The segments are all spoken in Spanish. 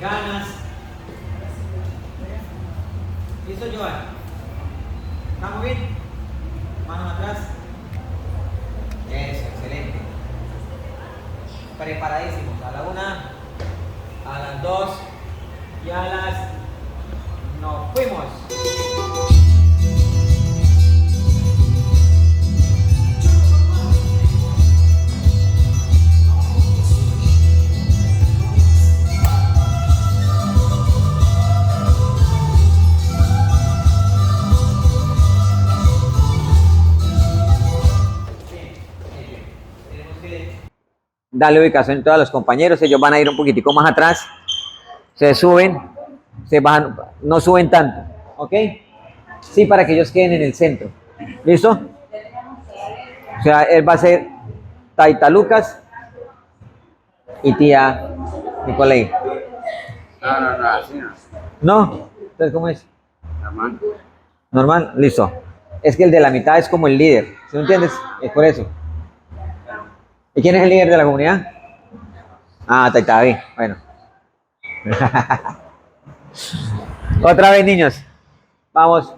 ganas. ¿Listo, Joan? ¿Estamos bien? Manos atrás. Eso, excelente. Preparadísimos. A la 1, a las 2 y a las... ¡Nos fuimos! Darle ubicación a todos los compañeros, ellos van a ir un poquitico más atrás, se suben, se bajan, no suben tanto, ¿ok? Sí, para que ellos queden en el centro, ¿listo? O sea, él va a ser Taita Lucas y tía Nicolai. No, así no. ¿No? Entonces, ¿cómo es? Normal. ¿Normal? Listo. Es que el de la mitad es como el líder, ¿sí me entiendes? Es por eso. ¿Y quién es el líder de la comunidad? Ah, Taita David. Bueno. Otra vez, niños. Vamos.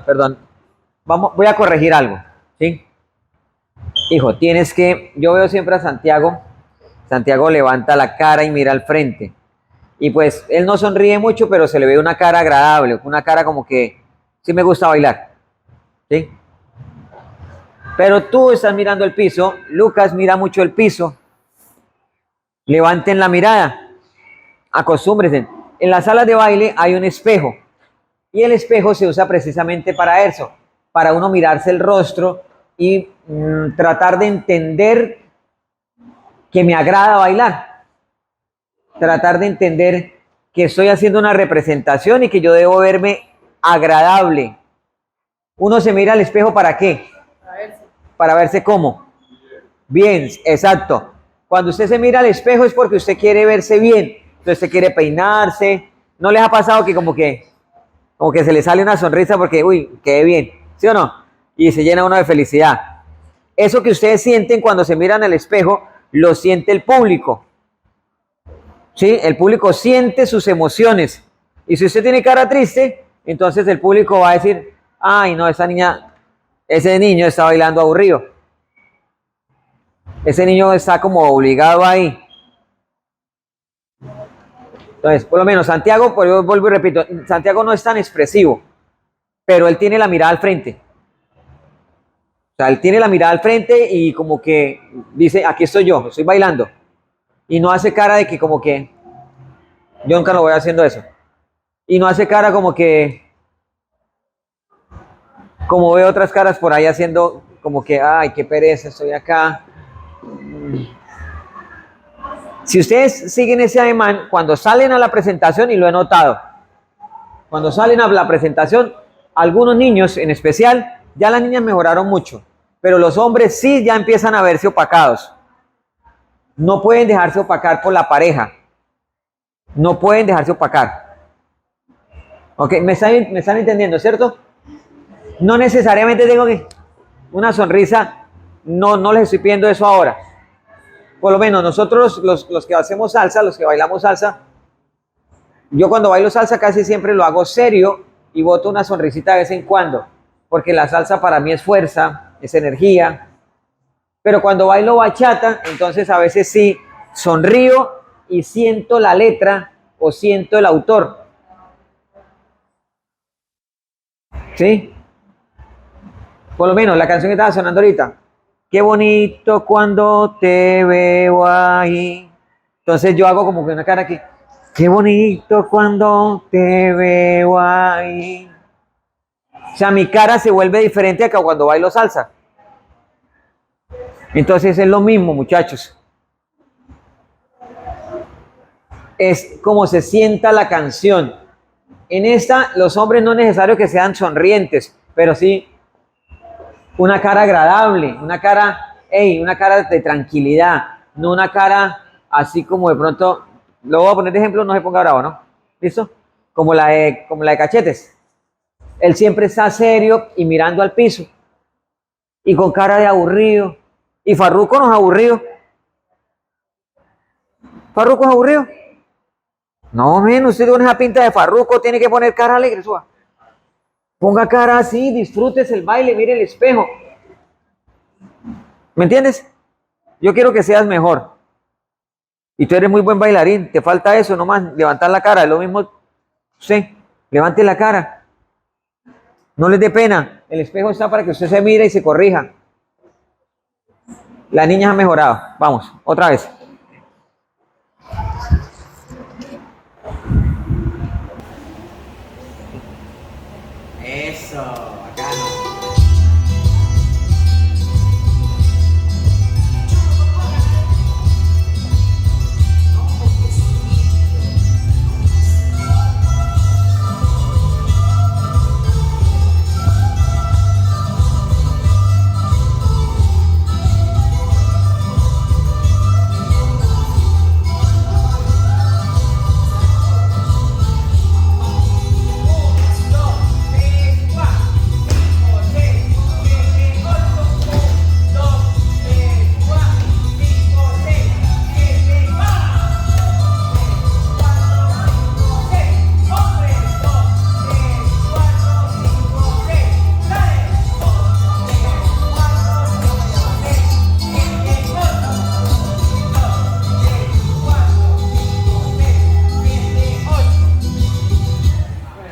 Perdón. Voy a corregir algo, ¿sí? Hijo, tienes que... Yo veo siempre a Santiago. Santiago levanta la cara y mira al frente. Y pues, él no sonríe mucho, pero se le ve una cara agradable. Una cara como que... Sí me gusta bailar, ¿sí? Pero tú estás mirando el piso. Lucas mira mucho el piso. Levanten la mirada. Acostúmbrense. En las salas de baile hay un espejo. Y el espejo se usa precisamente para eso, para uno mirarse el rostro y tratar de entender que me agrada bailar. Tratar de entender que estoy haciendo una representación y que yo debo verme agradable. Uno se mira al espejo ¿para qué? Para verse cómo. Bien, exacto. Cuando usted se mira al espejo es porque usted quiere verse bien. Entonces usted quiere peinarse. ¿No les ha pasado que como que se le sale una sonrisa porque, uy, quedé bien, ¿sí o no? Y se llena uno de felicidad. Eso que ustedes sienten cuando se miran al espejo, lo siente el público. ¿Sí? El público siente sus emociones. Y si usted tiene cara triste, entonces el público va a decir, ay, no, esa niña, ese niño está bailando aburrido. Ese niño está como obligado ahí. Entonces, por lo menos Santiago, pues yo vuelvo y repito, Santiago no es tan expresivo, pero él tiene la mirada al frente. O sea, él tiene la mirada al frente y como que dice, aquí estoy yo, estoy bailando. Y no hace cara de que como que, yo nunca lo voy haciendo eso. Y no hace cara como que, como veo otras caras por ahí haciendo como que, ay, qué pereza, estoy acá. Si ustedes siguen ese ademán, cuando salen a la presentación, y lo he notado, cuando salen a la presentación, algunos niños en especial, ya las niñas mejoraron mucho, pero los hombres sí ya empiezan a verse opacados. No pueden dejarse opacar por la pareja. No pueden dejarse opacar. Ok, me están entendiendo, ¿cierto? No necesariamente tengo que... Una sonrisa, no les estoy pidiendo eso ahora. Por lo menos nosotros, los que hacemos salsa, los que bailamos salsa, yo cuando bailo salsa casi siempre lo hago serio y boto una sonrisita de vez en cuando, porque la salsa para mí es fuerza, es energía. Pero cuando bailo bachata, entonces a veces sí sonrío y siento la letra o siento el autor. ¿Sí? Por lo menos la canción que estaba sonando ahorita. Qué bonito cuando te veo ahí. Entonces yo hago como que una cara aquí. Qué bonito cuando te veo ahí. O sea, mi cara se vuelve diferente a cuando bailo salsa. Entonces es lo mismo, muchachos. Es como se sienta la canción. En esta, los hombres no es necesario que sean sonrientes, pero sí Una cara agradable, una cara, hey, una cara de tranquilidad, no una cara así como de pronto, lo voy a poner de ejemplo, no se ponga bravo, ¿no? ¿Listo? Como la de Cachetes. Él siempre está serio y mirando al piso y con cara de aburrido. Y Farruko no es aburrido. ¿Farruko es aburrido? No, men, usted con esa pinta de Farruko tiene que poner cara alegre, suba. Ponga cara así, disfrutes el baile, mire el espejo. ¿Me entiendes? Yo quiero que seas mejor. Y tú eres muy buen bailarín, te falta eso nomás, levantar la cara, es lo mismo, sí, levante la cara. No les dé pena, el espejo está para que usted se mire y se corrija. Las niñas han mejorado. Vamos, otra vez. Eso, bacano.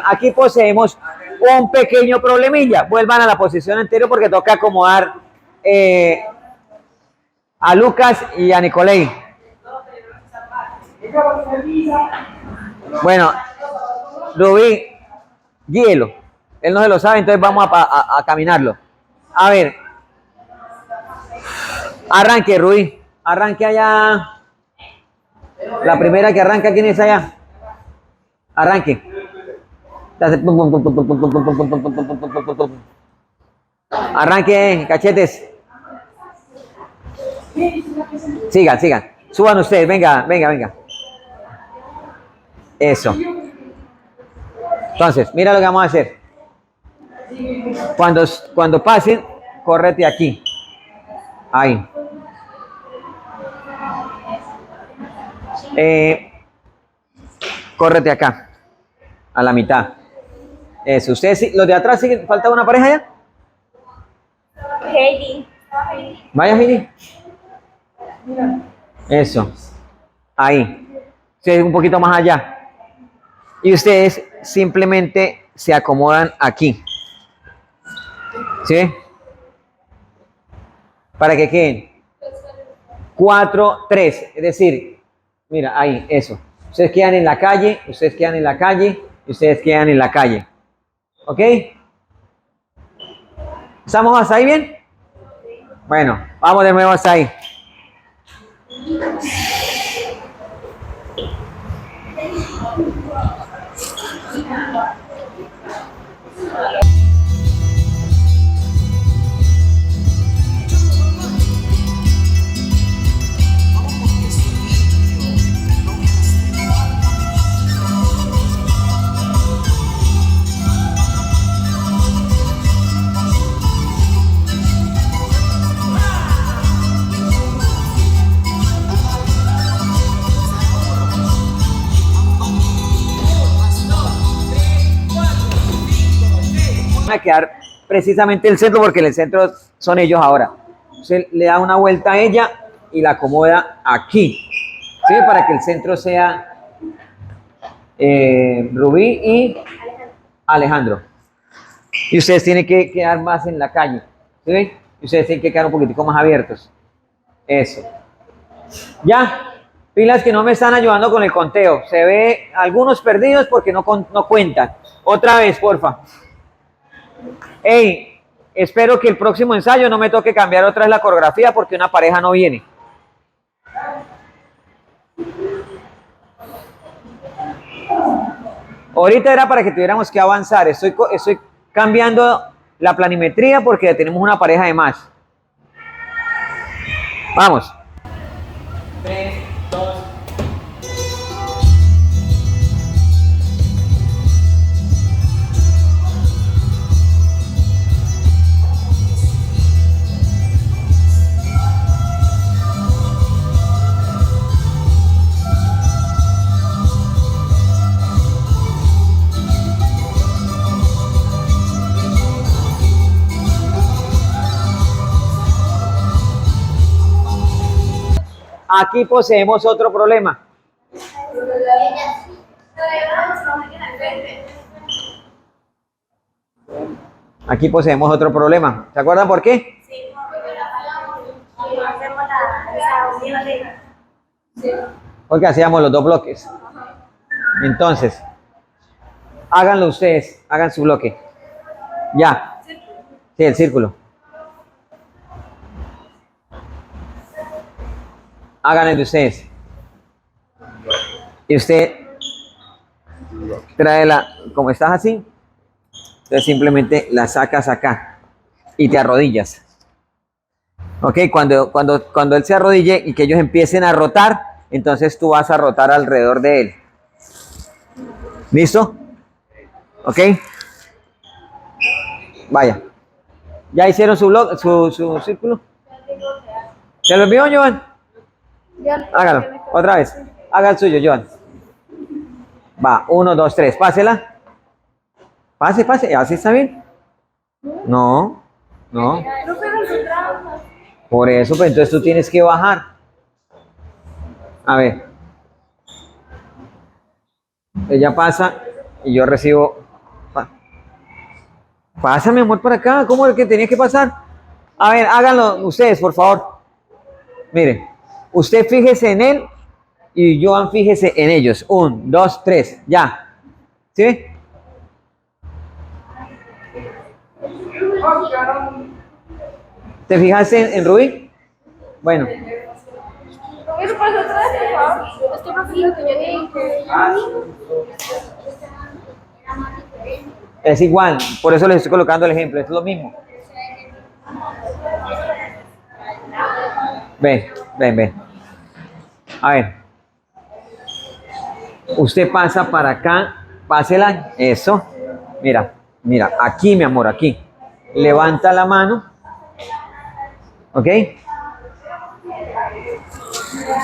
Aquí poseemos un pequeño problemilla. Vuelvan a la posición anterior porque toca acomodar a Lucas y a Nicolai. Bueno, Rubí, guíelo. Él no se lo sabe, entonces vamos a caminarlo. A ver. Arranque, Rubí. Arranque allá. La primera que arranca, ¿quién es allá? Arranque. Arranque, Cachetes. Sigan, sigan. Suban ustedes, venga, venga, venga. Eso. Entonces, mira lo que vamos a hacer. Cuando pasen, córrete aquí. Ahí. Córrete acá. A la mitad. Eso. Ustedes, los de atrás siguen. ¿Falta una pareja ya? Heidi. Vaya, Heidi. Eso. Ahí. Ustedes un poquito más allá. Y ustedes simplemente se acomodan aquí. ¿Sí? Para que queden 4, 3. Es decir, mira, ahí, eso. Ustedes quedan en la calle, ustedes quedan en la calle y ustedes quedan en la calle. ¿Ok? ¿Estamos hasta ahí bien? Bueno, vamos de nuevo hasta ahí. A quedar precisamente el centro porque en el centro son ellos ahora. Usted le da una vuelta a ella y la acomoda aquí, ¿sí? Para que el centro sea Rubí y Alejandro. Y ustedes tienen que quedar más en la calle, ¿sí? Y ustedes tienen que quedar un poquitico más abiertos. Eso. Ya. Pilas que no me están ayudando con el conteo. Se ve algunos perdidos porque no cuentan. Otra vez, porfa. Hey, espero que el próximo ensayo no me toque cambiar otra vez la coreografía porque una pareja no viene. Ahorita era para que tuviéramos que avanzar. Estoy cambiando la planimetría porque tenemos una pareja de más. Vamos. 3, 2. Aquí poseemos otro problema. Aquí poseemos otro problema. ¿Se acuerdan por qué? Porque hacíamos los dos bloques. Entonces, háganlo ustedes, hagan su bloque. Ya. Sí, el círculo. Hagan el de ustedes. Y usted trae como estás así, entonces simplemente la sacas acá y te arrodillas. Ok, cuando él se arrodille y que ellos empiecen a rotar, entonces tú vas a rotar alrededor de él. ¿Listo? Ok. Vaya. ¿Ya hicieron su círculo? ¿Se lo envió, Joan? Hágalo, otra vez. Haga el suyo, Joan. Va, 1, 2, 3. Pásela. Pase. ¿Así está bien? No. Por eso, pues entonces tú tienes que bajar. A ver. Ella pasa y yo recibo. Pasa, mi amor, para acá. ¿Cómo es que tenías que pasar? A ver, háganlo ustedes, por favor. Miren, usted fíjese en él y Joan fíjese en ellos. 1, 2, 3, ya. ¿Sí? ¿Te fijaste en Rubí? Bueno. Es igual, por eso les estoy colocando el ejemplo, es lo mismo. Ven. A ver. Usted pasa para acá, pásela, eso. Mira, aquí, mi amor, aquí. Levanta la mano. ¿Ok?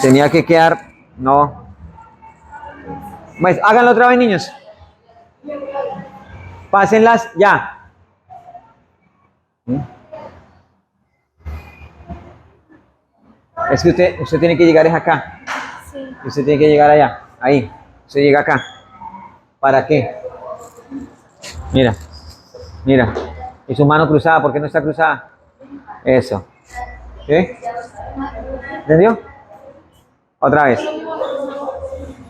Tenía que quedar, no. Pues, háganlo otra vez, niños. Pásenlas ya. Es que usted tiene que llegar es acá. Sí. Usted tiene que llegar allá. Ahí. Usted llega acá. ¿Para qué? Mira. Y su mano cruzada, ¿por qué no está cruzada? Eso. ¿Sí? ¿Entendió? Otra vez.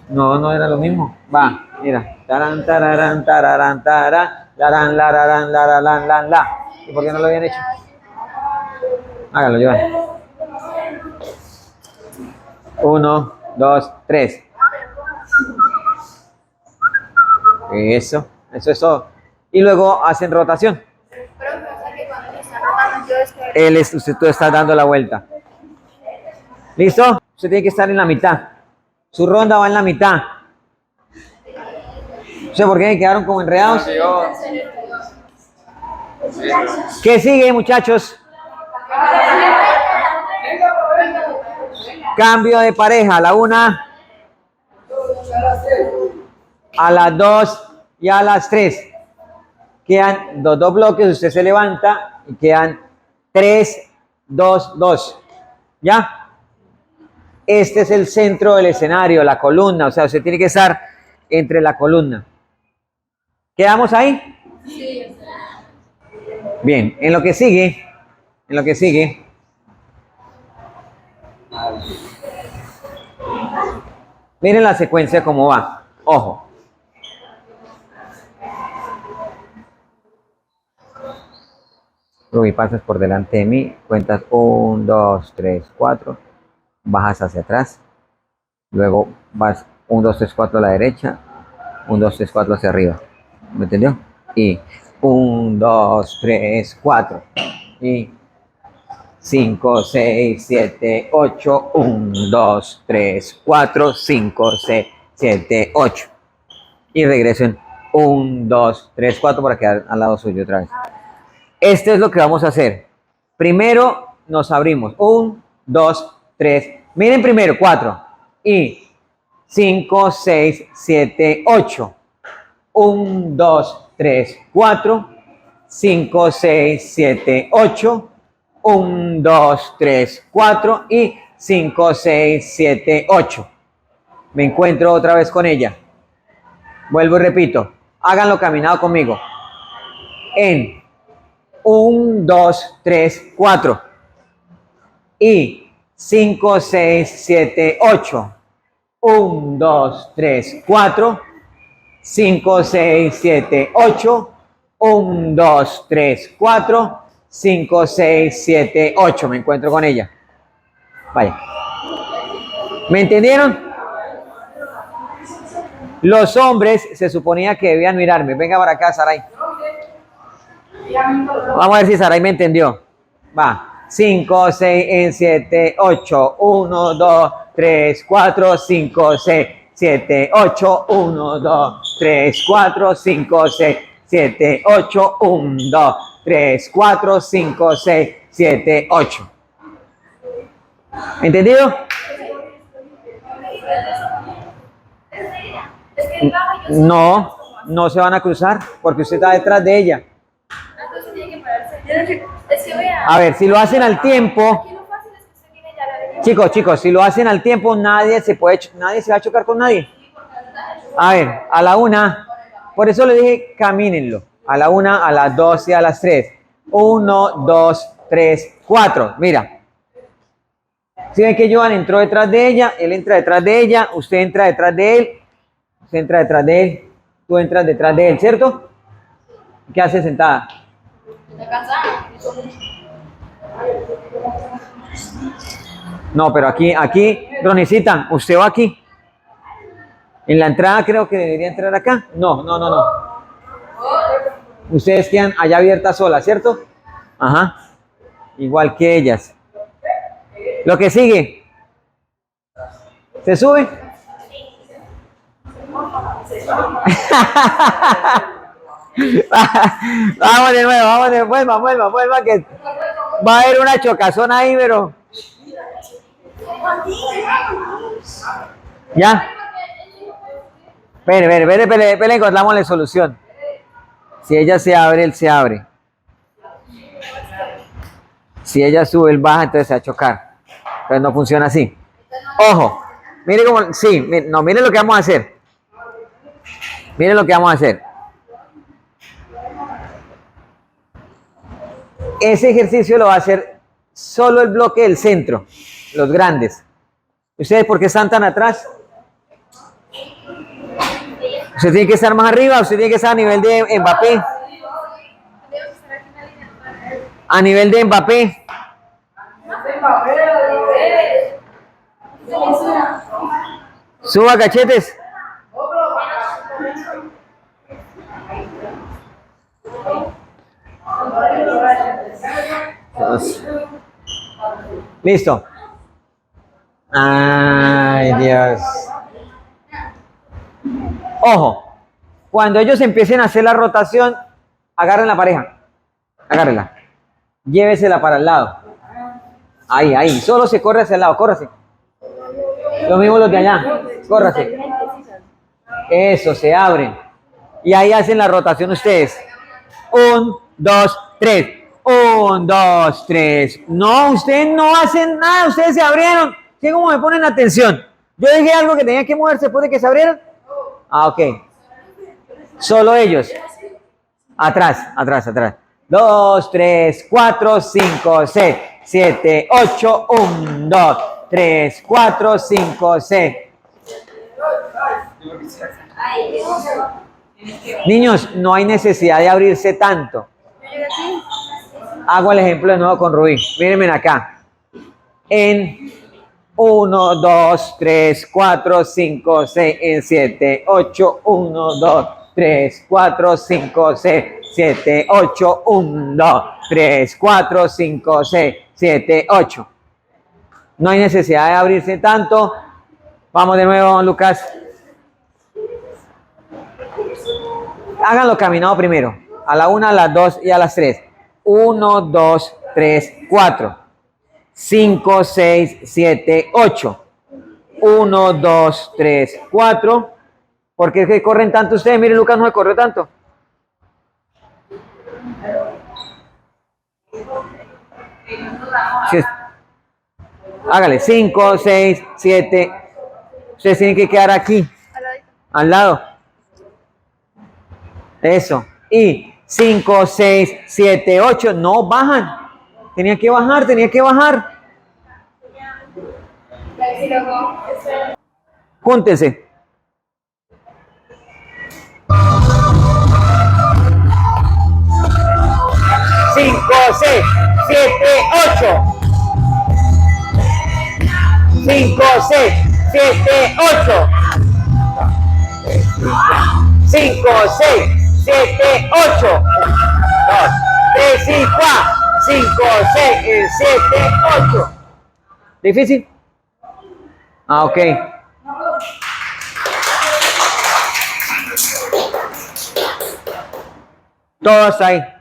No era lo mismo. Va, mira. Tarán, tararán, tararán, tará, larán, lararán, lararán, lan, la. ¿Y por qué no lo habían hecho? Hágalo, Joan. 1, 2, 3. Eso es todo. Y luego hacen rotación. Usted está dando la vuelta. ¿Listo? Usted tiene que estar en la mitad. Su ronda va en la mitad. No sé por qué me quedaron como enredados. ¿Qué sigue, muchachos? Cambio de pareja. A la 1, a las 2 y a las 3. Quedan dos bloques. Usted se levanta y quedan 3, 2, 2. ¿Ya? Este es el centro del escenario, la columna. O sea, usted tiene que estar entre la columna. ¿Quedamos ahí? Sí. Bien, en lo que sigue. Miren la secuencia cómo va. Ojo. Rubí, pasas por delante de mí, cuentas 1, 2, 3, 4, bajas hacia atrás, luego vas 1, 2, 3, 4 a la derecha, 1, 2, 3, 4 hacia arriba. ¿Me entendió? Y 1, 2, 3, 4. Y 5, 6, 7, 8. 1, 2, 3, 4, 5, 6, 7, 8. Y regreso en 1, 2, 3, 4 para quedar al lado suyo otra vez. Esto es lo que vamos a hacer. Primero nos abrimos. 1, 2, 3. Miren primero, 4. Y 5, 6, 7, 8. 1, 2, 3, 4. 5, 6, 7, 8. 1, 2, 3, 4. Y 5, 6, 7, 8. Me encuentro otra vez con ella. Vuelvo y repito. Háganlo caminado conmigo. En 1, 2, 3, 4. Y 5, 6, 7, 8. 1, 2, 3, 4. 5, 6, 7, 8. 1, 2, 3, 4. 5, 6, 7, 8. Me encuentro con ella. Vaya. ¿Me entendieron? Los hombres se suponía que debían mirarme. Venga para acá, Saray. Vamos a ver si Saray me entendió. Va. 5, 6, 7, 8. 1, 2, 3, 4, 5, 6, 7, 8. 1, 2, 3, 4, 5, 6, 7, 8. 1, 2, 3, 4, 5, 6, 7, 8. ¿Entendido? No, no se van a cruzar porque usted está detrás de ella. Entonces tiene que pararse. Es que vea. A ver, si lo hacen al tiempo, Aquí lo fácil es que usted viene ya la derecha. chicos, si lo hacen al tiempo, nadie se va a chocar con nadie. A ver, a la 1, por eso le dije camínenlo. A la 1, a las 2 y a las 3. 1, 2, 3, 4. Mira. Si ven que Joan entró detrás de ella, él entra detrás de ella, usted entra detrás de él, usted entra detrás de él, tú entras detrás de él, ¿cierto? ¿Qué hace sentada? Está cansada. No, pero aquí, Ronicita, usted va aquí. En la entrada creo que debería entrar acá. No. Ustedes quedan allá abiertas solas, ¿cierto? Ajá. Igual que ellas. Lo que sigue. ¿Se sube? Vamos de nuevo, vuelva, que va a haber una chocazón ahí, pero... ¿Ya? Espere, encontramos la solución. Si ella se abre, él se abre. Si ella sube, él baja, entonces se va a chocar. Pero no funciona así. Ojo, mire cómo, sí, mire lo que vamos a hacer. Miren lo que vamos a hacer. Ese ejercicio lo va a hacer solo el bloque del centro, los grandes. ¿Ustedes por qué están tan atrás? Usted tiene que estar más arriba, usted tiene que estar a nivel de Mbappé. A nivel de Mbappé. Suba cachetes. Listo. Ay, Dios. Ojo, cuando ellos empiecen a hacer la rotación, agarren la pareja. Agárrenla. Llévesela para el lado. Ahí. Solo se corre hacia el lado, córrase. Lo mismo los de allá. Córrase. Eso, se abren. Y ahí hacen la rotación ustedes. 1, 2, 3. 1, 2, 3. No, ustedes no hacen nada. Ustedes se abrieron. ¿Qué como me ponen atención? Yo dije algo que tenía que moverse después de que se abrieron. Ah, ok. Solo ellos. Atrás. 2, 3, 4, 5, 6, 7, 8. 1, 2, 3, 4, 5, 6. Niños, no hay necesidad de abrirse tanto. Hago el ejemplo de nuevo con Rubí. Mírenme acá. En 1, 2, 3, 4, 5, 6, 7, 8. 1, 2, 3, 4, 5, 6, 7, 8. 1, 2, 3, 4, 5, 6, 7, 8. No hay necesidad de abrirse tanto. Vamos de nuevo, Lucas. Háganlo caminado primero. A la 1, a las 2 y a las 3. 1, 2, 3, 4. 5, 6, 7, 8. 1, 2, 3, 4. ¿Por qué es que corren tanto ustedes? Miren, Lucas no se corrió tanto. Sí. Hágale, 5, 6, 7. Ustedes tienen que quedar aquí, al lado. Eso. Y 5, 6, 7, 8. No bajan. Tenía que bajar, tenía que bajar. Júntense. Cinco, 6, 7, 8. 5, 6, 7, 8. 5, 6, 7, 8. 2, 3 y 4. 5, 6, 7, 8. ¿Difícil? Ah, ok. Todo hasta ahí.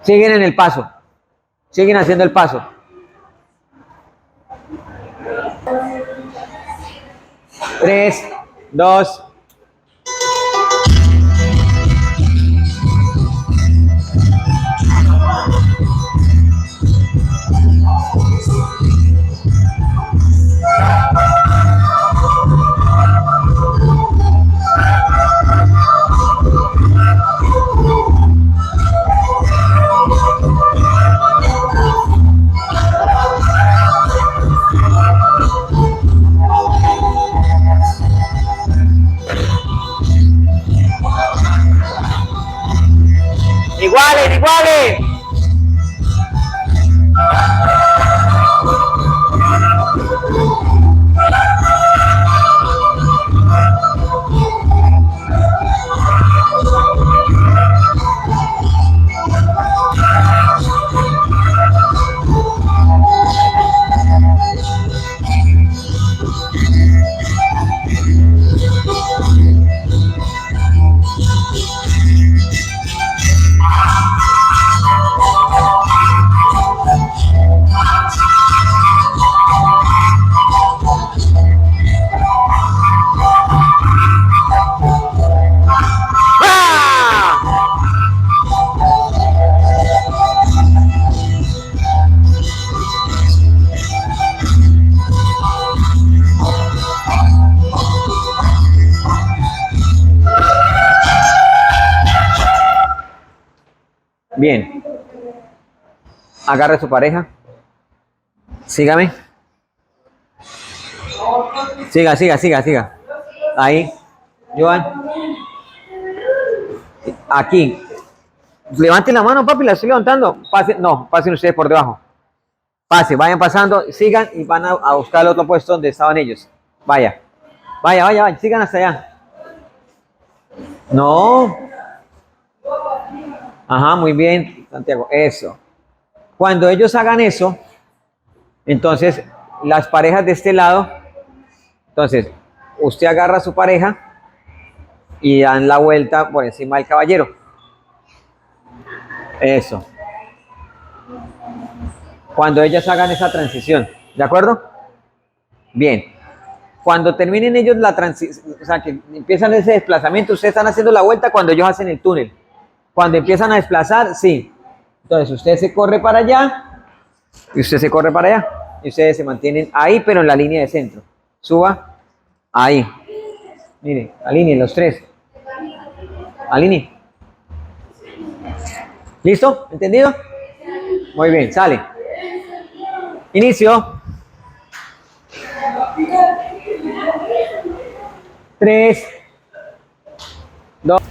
Siguen en el paso. Siguen haciendo el paso. Tres, dos. Iguales, iguales. Bien. Agarre a su pareja. Sígame. Siga, siga, siga, siga. Ahí. Joan. Aquí. Levanten la mano, papi, la estoy levantando. Pasen, no, pasen ustedes por debajo. Pase, vayan pasando, sigan y van a buscar el otro puesto donde estaban ellos. Vaya. Vaya, vaya, vaya. Sigan hasta allá. No. Ajá, muy bien, Santiago. Eso. Cuando ellos hagan eso, entonces las parejas de este lado, entonces usted agarra a su pareja y dan la vuelta por encima del caballero. Eso. Cuando ellas hagan esa transición, ¿de acuerdo? Bien. Cuando terminen ellos la transición, o sea, que empiezan ese desplazamiento, ustedes están haciendo la vuelta cuando ellos hacen el túnel. Cuando empiezan a desplazar, sí. Entonces usted se corre para allá y usted se corre para allá. Y ustedes se mantienen ahí, pero en la línea de centro. Suba. Ahí. Mire, alineen los tres. Alineen. ¿Listo? ¿Entendido? Muy bien, sale. Inicio. 3, 2.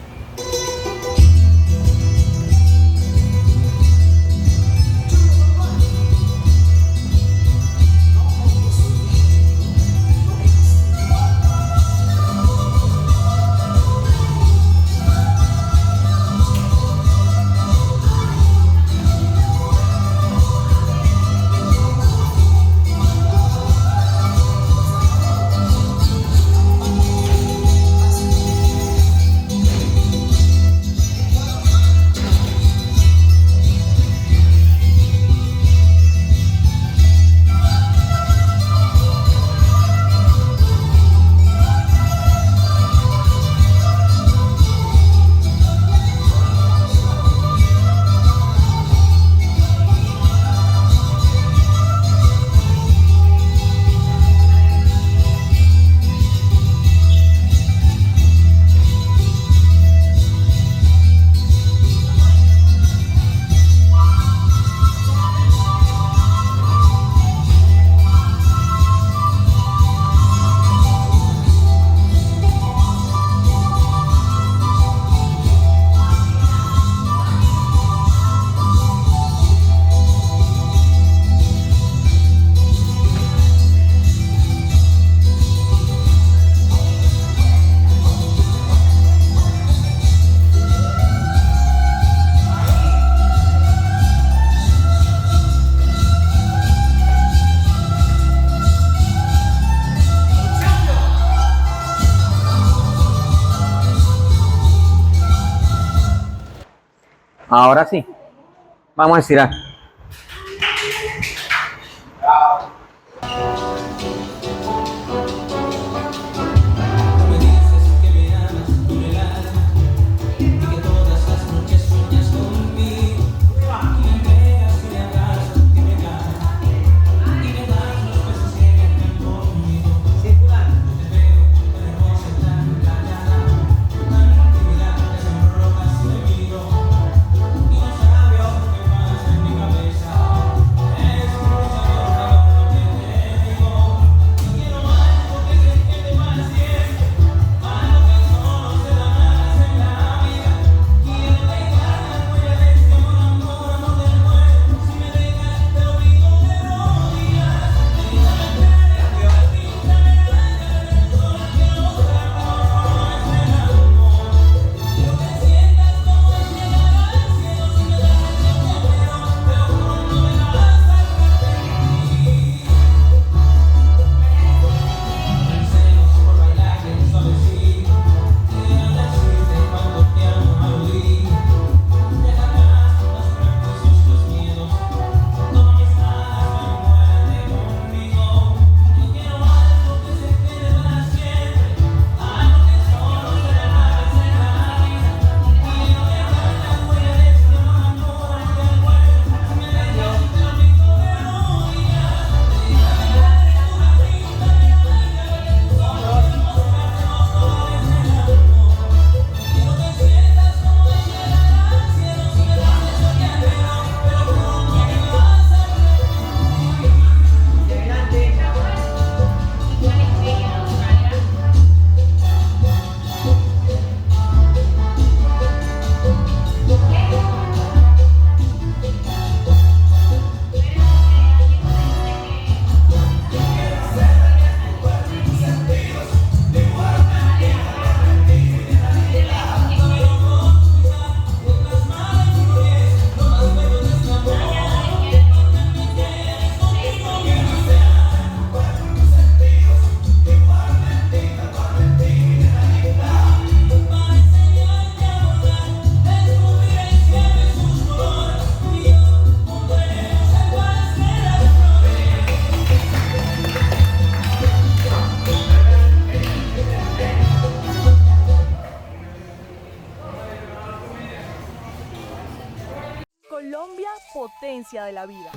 Ahora sí. Vamos a estirar. Me dices que me amas con el alma y que todas las noches sueñas conmigo. Y me pegas y me abrazas, que me ganas y me das los besos que entran conmigo. Circular. Te veo, pero no sé tan callada. Tan intimidad, te sonrojas y me miro. Y no sabes lo que pasa en mi cabeza. Escucha lo que te digo. Yo quiero algo que se quede para siempre. Algo que solo se da una vez en la vida. Quiero dejar la huella de este amor, amor del bueno. Si me dejas te olvido de rodillas. Déjame creer que al fin se me daña el sol que otra no es el amor. Quiero que sientas como es llegar al cielo. Si me das el tiempo entero, pero juro no me vas a repetir. Celos por bailar en suavecito. Quiero decirte cuánto te amo a oír. Deja atrás los prejuicios, los miedos. Toma mis alas, ven, muévete conmigo. Yo quiero algo que se quede para siempre. Algo que solo se da una vez en la vida. Quiero dejar la huella de este amor, amor del bueno. Si me dejas te olvido de rodillas. Déjame creer que una pinta me daña el sol. Mostrarte los colores del amor. Quiero que sientas como es llegar al cielo. Si me das ese viajero, pero juro no me vas a Colombia, potencia de la vida.